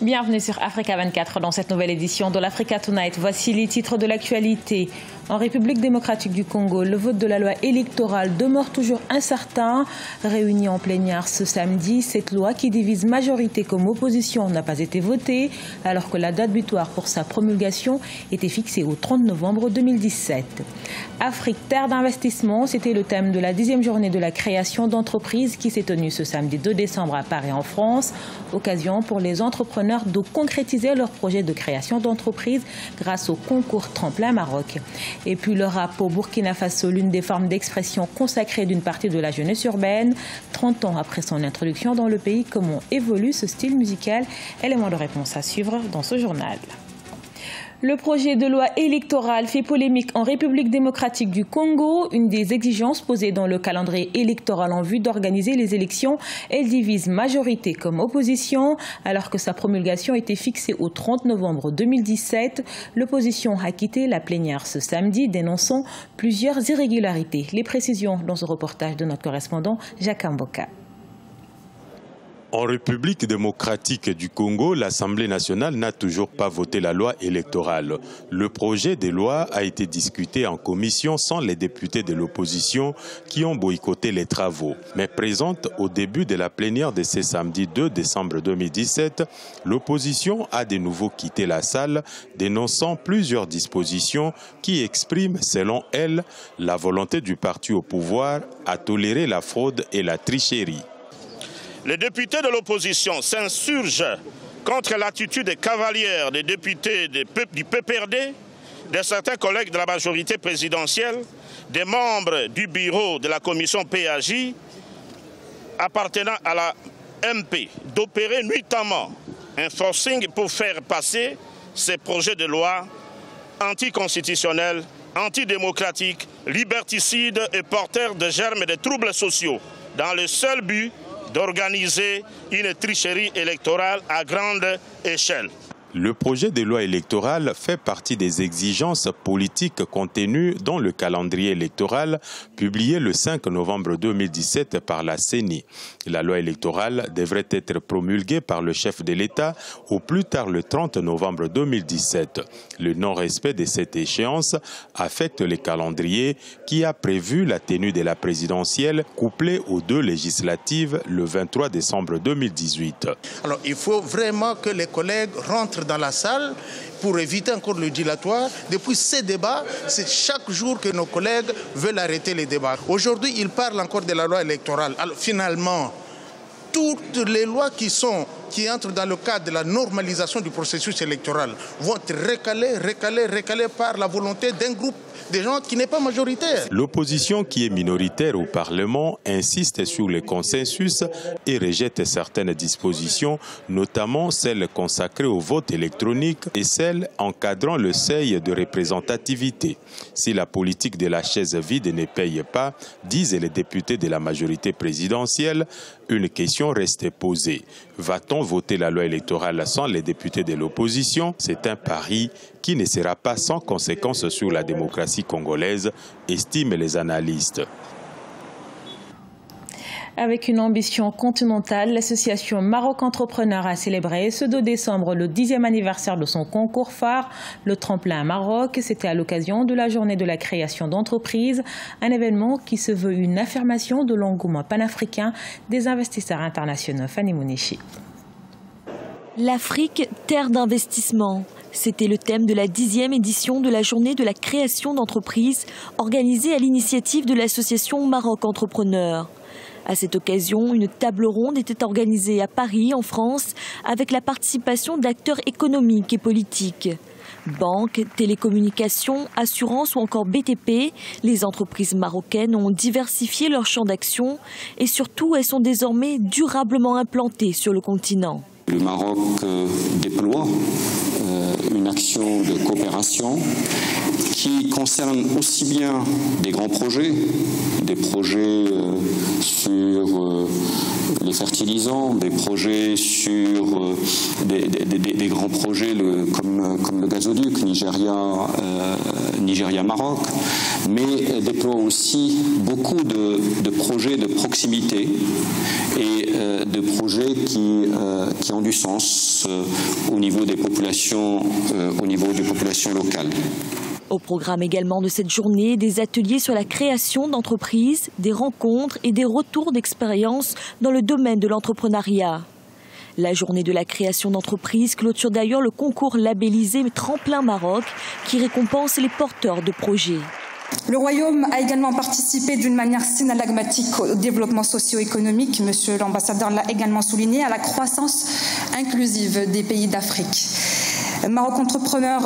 Bienvenue sur Africa 24 dans cette nouvelle édition de l'Africa Tonight. Voici les titres de l'actualité. En République démocratique du Congo, le vote de la loi électorale demeure toujours incertain. Réunie en plénière ce samedi, cette loi qui divise majorité comme opposition n'a pas été votée, alors que la date butoir pour sa promulgation était fixée au 30 novembre 2017. Afrique, terre d'investissement, c'était le thème de la 10e journée de la création d'entreprises qui s'est tenue ce samedi 2 décembre à Paris en France. Occasion pour les entrepreneurs de concrétiser leur projet de création d'entreprise grâce au concours Tremplin Maroc. Et puis le rap au Burkina Faso, l'une des formes d'expression consacrée d'une partie de la jeunesse urbaine. 30 ans après son introduction dans le pays, comment évolue ce style musical? Élément de réponse à suivre dans ce journal. Le projet de loi électorale fait polémique en République démocratique du Congo. Une des exigences posées dans le calendrier électoral en vue d'organiser les élections, elle divise majorité comme opposition. Alors que sa promulgation était fixée au 30 novembre 2017, l'opposition a quitté la plénière ce samedi, dénonçant plusieurs irrégularités. Les précisions dans ce reportage de notre correspondant Jacques Mboka. En République démocratique du Congo, l'Assemblée nationale n'a toujours pas voté la loi électorale. Le projet de loi a été discuté en commission sans les députés de l'opposition qui ont boycotté les travaux. Mais présente au début de la plénière de ce samedi 2 décembre 2017, l'opposition a de nouveau quitté la salle, dénonçant plusieurs dispositions qui expriment, selon elle, la volonté du parti au pouvoir à tolérer la fraude et la tricherie. Les députés de l'opposition s'insurgent contre l'attitude cavalière des députés du PPRD, de certains collègues de la majorité présidentielle, des membres du bureau de la commission PAJ appartenant à la MP, d'opérer nuitamment un forcing pour faire passer ces projets de loi anticonstitutionnels, antidémocratiques, liberticides et porteurs de germes de troubles sociaux, dans le seul but d'organiser une tricherie électorale à grande échelle. Le projet de loi électorale fait partie des exigences politiques contenues dans le calendrier électoral publié le 5 novembre 2017 par la CENI. La loi électorale devrait être promulguée par le chef de l'État au plus tard le 30 novembre 2017. Le non-respect de cette échéance affecte le calendrier qui a prévu la tenue de la présidentielle couplée aux 2 législatives le 23 décembre 2018. Alors il faut vraiment que les collègues rentrent dans la salle pour éviter encore le dilatoire. Depuis ces débats, c'est chaque jour que nos collègues veulent arrêter les débats. Aujourd'hui, ils parlent encore de la loi électorale. Alors finalement, toutes les lois qui entrent dans le cadre de la normalisation du processus électoral vont être recalées par la volonté d'un groupe des gens qui n'est pas majoritaire. L'opposition qui est minoritaire au Parlement insiste sur le consensus et rejette certaines dispositions, notamment celles consacrées au vote électronique et celles encadrant le seuil de représentativité. Si la politique de la chaise vide ne paye pas, disent les députés de la majorité présidentielle, une question reste posée. Va-t-on voter la loi électorale sans les députés de l'opposition? C'est un pari qui ne sera pas sans conséquences sur la démocratie congolaise, estiment les analystes. Avec une ambition continentale, l'association Maroc Entrepreneur a célébré ce 2 décembre le 10e anniversaire de son concours phare, le Tremplin Maroc. C'était à l'occasion de la journée de la création d'entreprises, un événement qui se veut une affirmation de l'engouement panafricain des investisseurs internationaux. Fanny Mounichi. L'Afrique, terre d'investissement. C'était le thème de la 10e édition de la journée de la création d'entreprises organisée à l'initiative de l'association Maroc Entrepreneur. À cette occasion, une table ronde était organisée à Paris, en France, avec la participation d'acteurs économiques et politiques. Banques, télécommunications, assurances ou encore BTP, les entreprises marocaines ont diversifié leur champ d'action et surtout elles sont désormais durablement implantées sur le continent. Le Maroc déploie une action de coopération qui concerne aussi bien des grands projets, des projets sur les fertilisants, des projets sur des grands projets comme le gazoduc Nigeria-Maroc, mais déploie aussi beaucoup de projets de proximité et de projets qui ont du sens au niveau des populations locales. Au programme également de cette journée, des ateliers sur la création d'entreprises, des rencontres et des retours d'expérience dans le domaine de l'entrepreneuriat. La journée de la création d'entreprises clôture d'ailleurs le concours labellisé Tremplin Maroc qui récompense les porteurs de projets. Le Royaume a également participé d'une manière synalagmatique au développement socio-économique, monsieur l'ambassadeur l'a également souligné, à la croissance inclusive des pays d'Afrique. Maroc Entrepreneur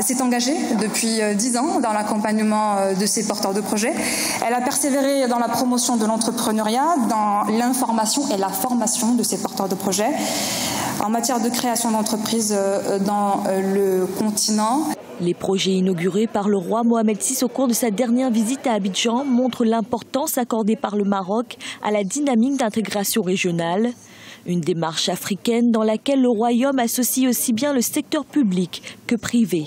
s'est engagé depuis 10 ans dans l'accompagnement de ses porteurs de projets. Elle a persévéré dans la promotion de l'entrepreneuriat, dans l'information et la formation de ses porteurs de projets, en matière de création d'entreprises dans le continent. Les projets inaugurés par le roi Mohamed VI au cours de sa dernière visite à Abidjan montrent l'importance accordée par le Maroc à la dynamique d'intégration régionale. Une démarche africaine dans laquelle le royaume associe aussi bien le secteur public que privé.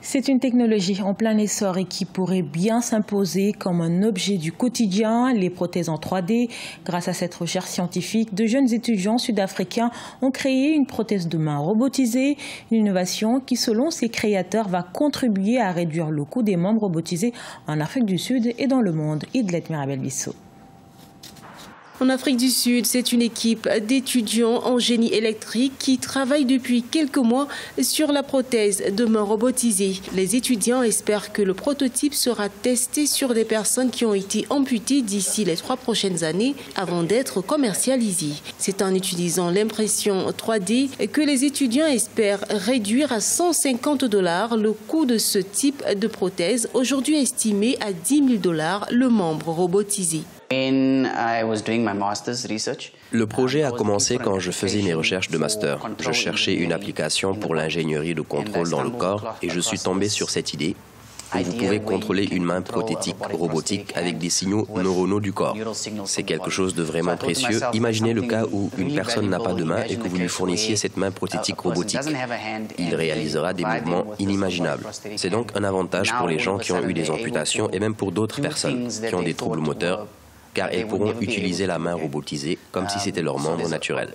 C'est une technologie en plein essor et qui pourrait bien s'imposer comme un objet du quotidien, les prothèses en 3D. Grâce à cette recherche scientifique, de jeunes étudiants sud-africains ont créé une prothèse de main robotisée, une innovation qui, selon ses créateurs, va contribuer à réduire le coût des membres robotisés en Afrique du Sud et dans le monde. Idlet Mirabel Bissot. En Afrique du Sud, c'est une équipe d'étudiants en génie électrique qui travaille depuis quelques mois sur la prothèse de main robotisée. Les étudiants espèrent que le prototype sera testé sur des personnes qui ont été amputées d'ici les 3 prochaines années avant d'être commercialisé. C'est en utilisant l'impression 3D que les étudiants espèrent réduire à $150 le coût de ce type de prothèse, aujourd'hui estimé à $10 000 le membre robotisé. Le projet a commencé quand je faisais mes recherches de master. Je cherchais une application pour l'ingénierie de contrôle dans le corps et je suis tombé sur cette idée où vous pouvez contrôler une main prothétique robotique avec des signaux neuronaux du corps. C'est quelque chose de vraiment précieux. Imaginez le cas où une personne n'a pas de main et que vous lui fournissiez cette main prothétique robotique. Il réalisera des mouvements inimaginables. C'est donc un avantage pour les gens qui ont eu des amputations et même pour d'autres personnes qui ont des troubles moteurs, car elles pourront utiliser la main robotisée comme si c'était leur membre naturel.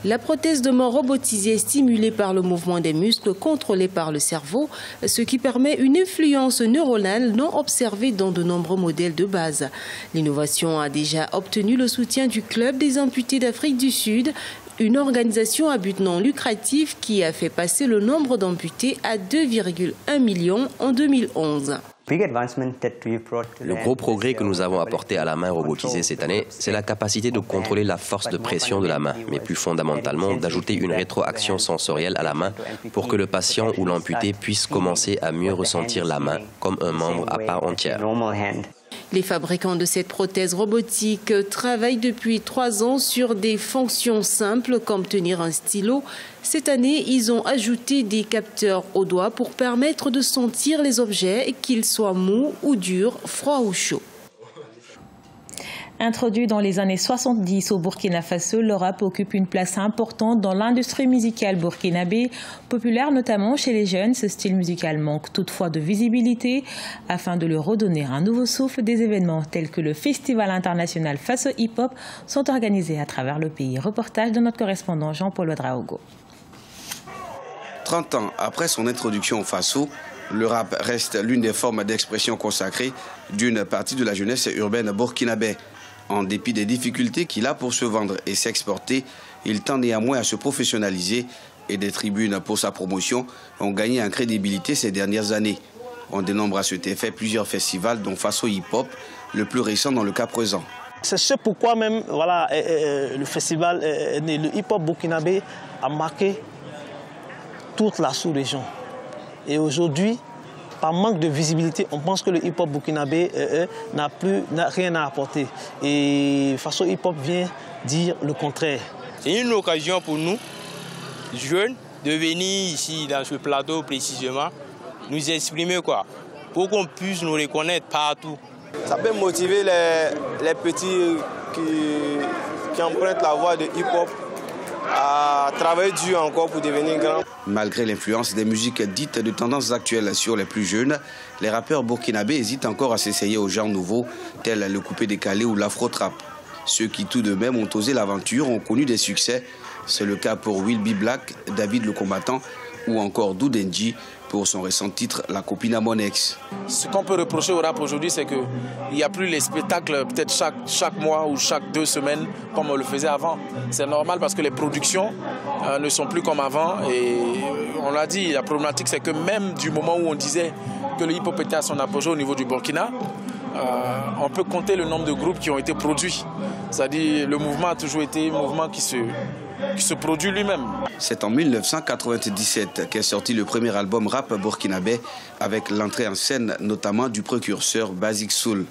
La prothèse de main robotisée est stimulée par le mouvement des muscles contrôlés par le cerveau, ce qui permet une influence neuronale non observée dans de nombreux modèles de base. L'innovation a déjà obtenu le soutien du Club des amputés d'Afrique du Sud, une organisation à but non lucratif qui a fait passer le nombre d'amputés à 2,1 millions en 2011. Le gros progrès que nous avons apporté à la main robotisée cette année, c'est la capacité de contrôler la force de pression de la main, mais plus fondamentalement d'ajouter une rétroaction sensorielle à la main pour que le patient ou l'amputé puisse commencer à mieux ressentir la main comme un membre à part entière. Les fabricants de cette prothèse robotique travaillent depuis 3 ans sur des fonctions simples comme tenir un stylo. Cette année, ils ont ajouté des capteurs au doigt pour permettre de sentir les objets, qu'ils soient mous ou durs, froids ou chauds. Introduit dans les années 70 au Burkina Faso, le rap occupe une place importante dans l'industrie musicale burkinabé. Populaire notamment chez les jeunes, ce style musical manque toutefois de visibilité. Afin de lui redonner un nouveau souffle, des événements tels que le Festival international Faso Hip Hop sont organisés à travers le pays. Reportage de notre correspondant Jean-Paul Ouedraogo. 30 ans après son introduction au Faso, le rap reste l'une des formes d'expression consacrées d'une partie de la jeunesse urbaine burkinabé. En dépit des difficultés qu'il a pour se vendre et s'exporter, il tend néanmoins à se professionnaliser et des tribunes pour sa promotion ont gagné en crédibilité ces dernières années. On dénombre à cet effet plusieurs festivals dont Faso Hip Hop, le plus récent dans le cas présent. C'est ce pourquoi même le festival, le hip-hop burkinabé a marqué toute la sous-région. Et aujourd'hui, par manque de visibilité, on pense que le hip-hop burkinabé n'a rien à apporter. Et Faso Hip Hop vient dire le contraire. C'est une occasion pour nous, jeunes, de venir ici, dans ce plateau précisément, nous exprimer quoi, pour qu'on puisse nous reconnaître partout. Ça peut motiver les petits qui empruntent la voie de hip-hop à travailler dur encore pour devenir grands. Malgré l'influence des musiques dites de tendance actuelle sur les plus jeunes, les rappeurs burkinabés hésitent encore à s'essayer aux genres nouveaux, tels le coupé-décalé ou l'afro-trap. Ceux qui tout de même ont osé l'aventure ont connu des succès. C'est le cas pour Will Be Black, David le Combattant ou encore Doudenji pour son récent titre La copine à mon ex. Ce qu'on peut reprocher au rap aujourd'hui, c'est qu'il n'y a plus les spectacles peut-être chaque mois ou chaque 2 semaines comme on le faisait avant. C'est normal parce que les productions ne sont plus comme avant et on l'a dit, la problématique c'est que même du moment où on disait que le hip-hop était à son apogée au niveau du Burkina, on peut compter le nombre de groupes qui ont été produits. C'est-à-dire le mouvement a toujours été un mouvement qui se produit lui-même. C'est en 1997 qu'est sorti le premier album rap burkinabé avec l'entrée en scène notamment du précurseur Basic Soul.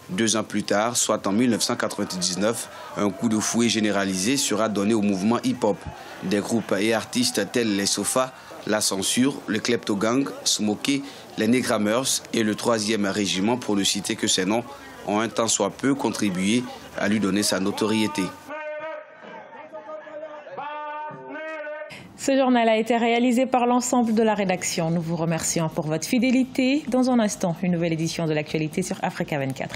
2 ans plus tard, soit en 1999, un coup de fouet généralisé sera donné au mouvement hip-hop. Des groupes et artistes tels les Sofa, La Censure, le Klepto-Gang, Smokey, les Negramers et le 3e régiment, pour ne citer que ces noms, ont un tant soit peu contribué à lui donner sa notoriété. Ce journal a été réalisé par l'ensemble de la rédaction. Nous vous remercions pour votre fidélité. Dans un instant, une nouvelle édition de l'actualité sur Africa 24.